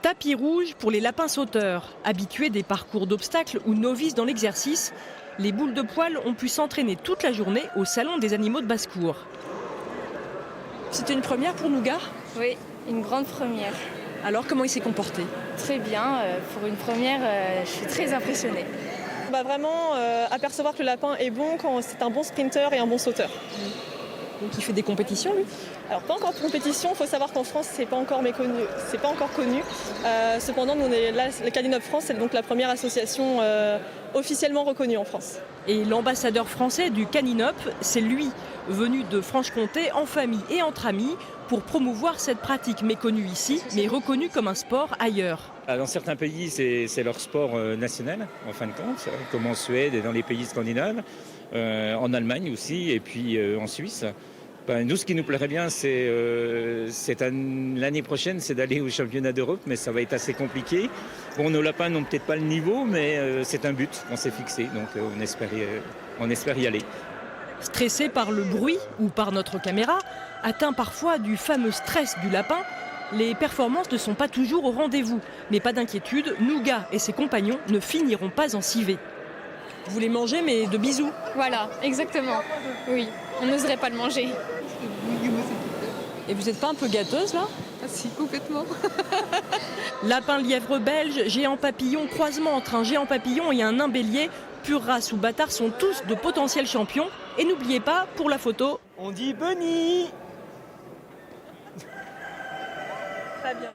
Tapis rouge pour les lapins sauteurs. Habitués des parcours d'obstacles ou novices dans l'exercice, les boules de poil ont pu s'entraîner toute la journée au Salon des animaux de basse-cour. C'était une première pour Nougat? Oui, une grande première. Alors comment il s'est comporté? Très bien, pour une première, je suis très impressionnée. On va vraiment apercevoir que le lapin est bon quand c'est un bon sprinter et un bon sauteur. Donc il fait des compétitions lui? Alors pas encore de compétition, il faut savoir qu'en France c'est pas encore méconnu, c'est pas encore connu. Cependant nous on est là, le Caninop France c'est donc la première association officiellement reconnue en France. Et l'ambassadeur français du Caninop, c'est lui, venu de Franche-Comté en famille et entre amis pour promouvoir cette pratique méconnue ici, mais reconnue comme un sport ailleurs. Dans certains pays, c'est leur sport national, en fin de compte, comme en Suède et dans les pays scandinaves, en Allemagne aussi, et puis en Suisse. Nous, ce qui nous plairait bien, l'année prochaine, c'est d'aller au championnat d'Europe, mais ça va être assez compliqué. Bon, nos lapins n'ont peut-être pas le niveau, mais c'est un but qu'on s'est fixé, donc on espère y aller. Stressé par le bruit ou par notre caméra, atteint parfois du fameux stress du lapin, les performances ne sont pas toujours au rendez-vous. Mais pas d'inquiétude, Nougat et ses compagnons ne finiront pas en civet. Vous les mangez, mais de bisous. Voilà, exactement. Oui, on n'oserait pas le manger. Et vous n'êtes pas un peu gâteuse, là? Ah si, complètement. Lapin lièvre belge, géant papillon, croisement entre un géant papillon et un nain bélier, pure race ou bâtard sont tous de potentiels champions. Et n'oubliez pas, pour la photo, On dit Bunny. Très bien.